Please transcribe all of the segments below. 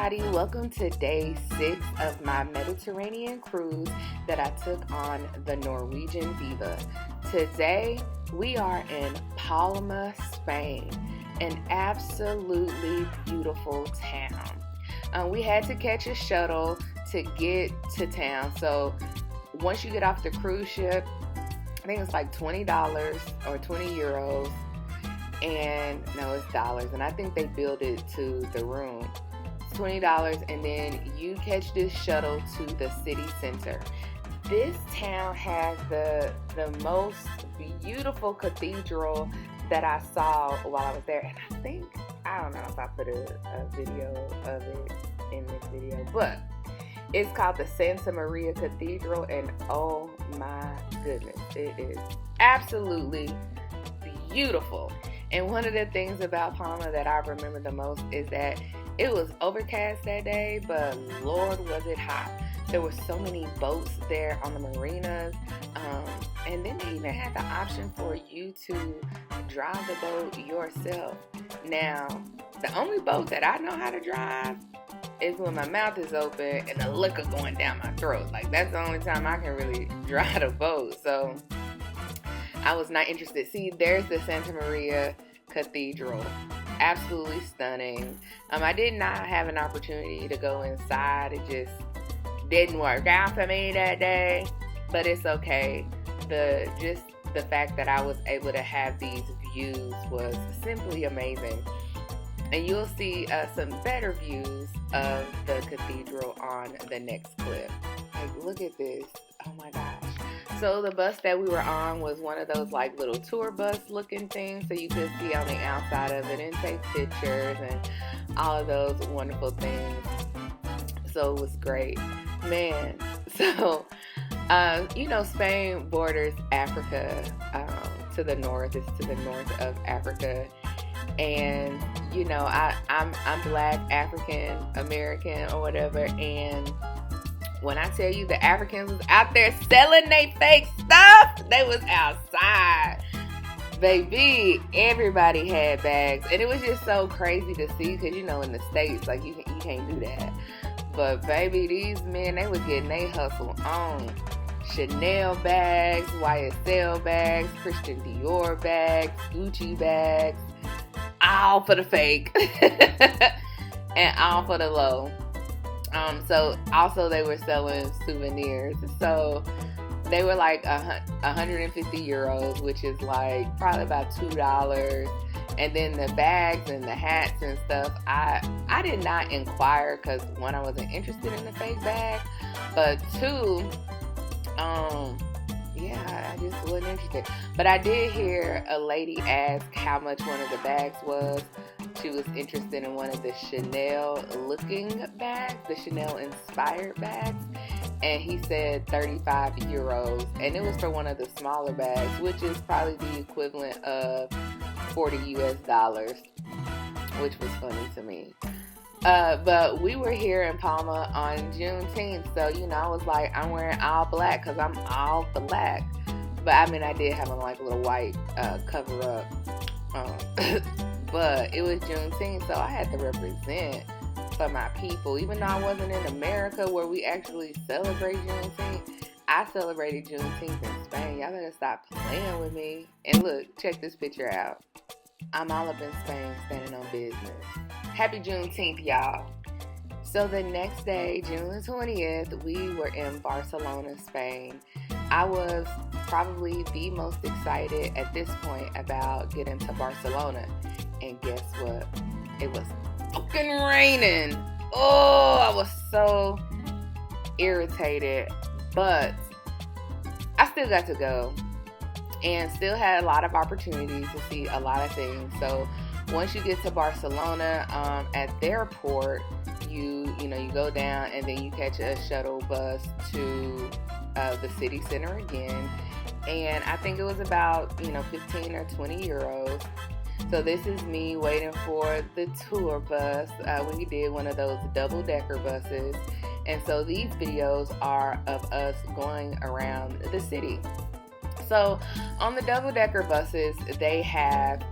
everybody, welcome to day 6 of my Mediterranean cruise that I took on the Norwegian Viva. Today we are in Palma, Spain, an absolutely beautiful town. We had to catch a shuttle to get to town, so once you get off the cruise ship, I think it's like $20 or 20 euros. And no, it's dollars, and I think they billed it to the room. It's $20, and then you catch this shuttle to the city center. This town has the most beautiful cathedral that I saw while I was there, and I don't know if I put a video of it in this video, but it's called the Santa Maria Cathedral, and oh my goodness, it is absolutely beautiful. And one of the things about Palma that I remember the most is that it was overcast that day, but Lord, was it hot. There were so many boats there on the marinas, and then they even had the option for you to drive the boat yourself. Now, the only boat that I know how to drive is when my mouth is open and the liquor going down my throat. Like, that's the only time I can really drive a boat, so I was not interested. See, there's the Santa Maria Cathedral. Absolutely stunning. I did not have an opportunity to go inside. It just didn't work out for me that day, but it's okay. The fact that I was able to have these views was simply amazing. And you'll see some better views of the cathedral on the next clip. Like, look at this. Oh my gosh. So the bus that we were on was one of those like little tour bus looking things, so you could see on the outside of it and take pictures and all of those wonderful things. So it was great, man. So Spain borders Africa to the north. It's to the north of Africa, and I'm Black, African American, or whatever, and when I tell you the Africans was out there selling they fake stuff, they was outside. Baby, everybody had bags. And it was just so crazy to see because, in the States, like, you can't do that. But, baby, these men, they was getting their hustle on. Chanel bags, YSL bags, Christian Dior bags, Gucci bags. All for the fake. And all for the low. So also they were selling souvenirs. So they were like 150 euros, which is like probably about $2. And then the bags and the hats and stuff, I did not inquire because one, I wasn't interested in the fake bag, but two, I just wasn't interested. But I did hear a lady ask how much one of the bags was. She was interested in one of the Chanel looking bags, the Chanel inspired bags, and he said 35 euros, and it was for one of the smaller bags, which is probably the equivalent of $40 US, which was funny to me. But we were here in Palma on Juneteenth, so I was like, I'm wearing all black because I'm all black. But I did have on like a little white cover up. But it was Juneteenth, so I had to represent for my people. Even though I wasn't in America where we actually celebrate Juneteenth, I celebrated Juneteenth in Spain. Y'all better stop playing with me. And look, check this picture out. I'm all up in Spain standing on business. Happy Juneteenth, y'all. So the next day, June the 20th, we were in Barcelona, Spain. I was probably the most excited at this point about getting to Barcelona. And guess what? It was fucking raining. Oh, I was so irritated. But I still got to go. And still had a lot of opportunities to see a lot of things. So once you get to Barcelona, at their port, you go down and then you catch a shuttle bus to the city center again. And I think it was about 15 or 20 euros. So this is me waiting for the tour bus. We did one of those double-decker buses. And so these videos are of us going around the city. So on the double-decker buses, they have,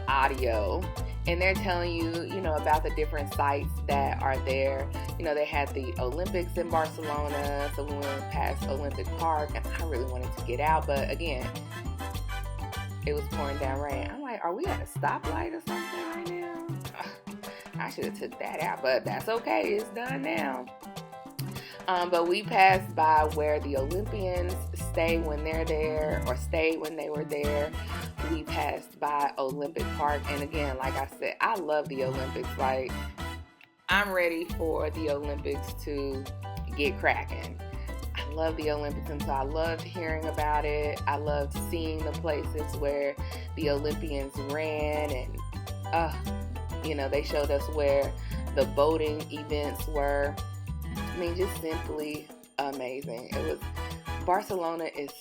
audio. and they're telling you, about the different sites that are there. They had the Olympics in Barcelona, so we went past Olympic Park, and I really wanted to get out, but again, it was pouring down rain. I'm like, are we at a stoplight or something right now? I should have took that out, but that's okay. It's done now. But we passed by where the Olympians stay when they're there, or stayed when they were there. We passed by Olympic Park, and again, like I said, I love the Olympics. Like, I'm ready for the Olympics to get cracking. I love the Olympics, and so I loved hearing about it. I loved seeing the places where the Olympians ran, and they showed us where the boating events were. I mean, just simply amazing. Barcelona is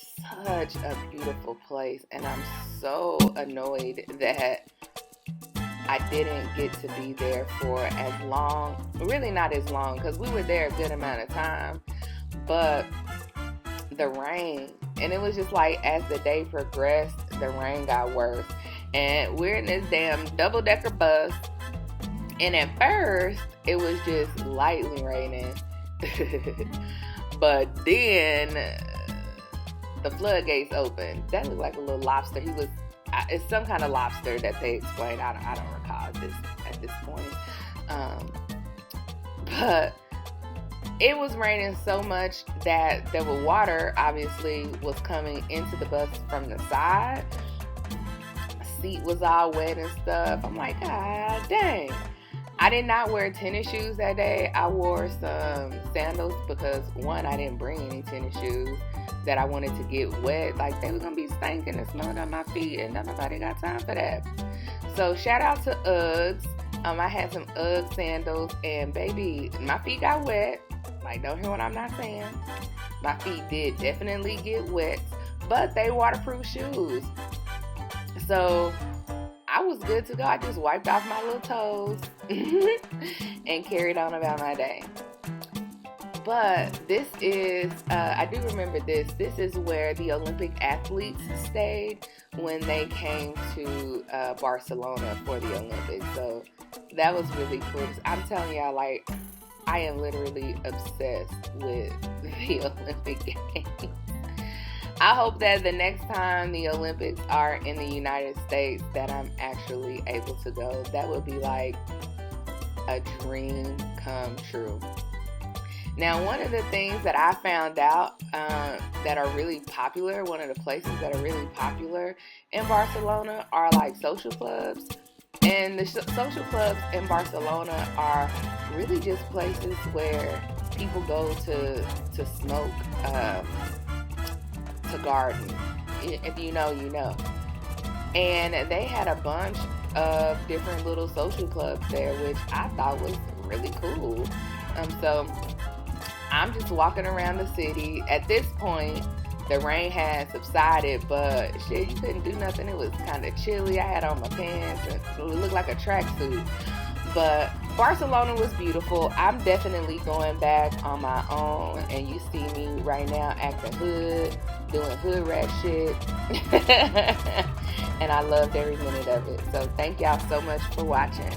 such a beautiful place, and I'm so annoyed that I didn't get to be there for as long. Really not as long, because we were there a good amount of time, but the rain, and it was just like, as the day progressed, the rain got worse, and we're in this damn double-decker bus, and at first, it was just lightly raining, but then the floodgates opened. That looked like a little lobster. It's some kind of lobster that they explained. I don't recall at this point. But it was raining so much that the water obviously was coming into the bus from the side. Seat was all wet and stuff. I'm like, God dang. I did not wear tennis shoes that day. I wore some sandals because, one, I didn't bring any tennis shoes that I wanted to get wet. Like, they were going to be stinking and smelling on my feet, and nobody got time for that. So, shout out to Uggs. I had some Ugg sandals, and baby, my feet got wet. Like, don't hear what I'm not saying. My feet did definitely get wet, but they waterproof shoes. So, I was good to go. I just wiped off my little toes and carried on about my day. But this is, I do remember this. This is where the Olympic athletes stayed when they came to Barcelona for the Olympics. So that was really cool. I'm telling y'all, like, I am literally obsessed with the Olympic Games. I hope that the next time the Olympics are in the United States that I'm actually able to go. That would be like a dream come true. Now, one of the things that I found out that are really popular, one of the places that are really popular in Barcelona are like social clubs. And the social clubs in Barcelona are really just places where people go to smoke, to garden. If you know, you know. And they had a bunch of different little social clubs there, which I thought was really cool. So I'm just walking around the city. At this point, the rain had subsided, but shit, you couldn't do nothing. It was kind of chilly. I had on my pants, and it looked like a tracksuit. But Barcelona was beautiful. I'm definitely going back on my own, and you see me right now acting hood, doing hood rat shit. And I loved every minute of it. So thank y'all so much for watching.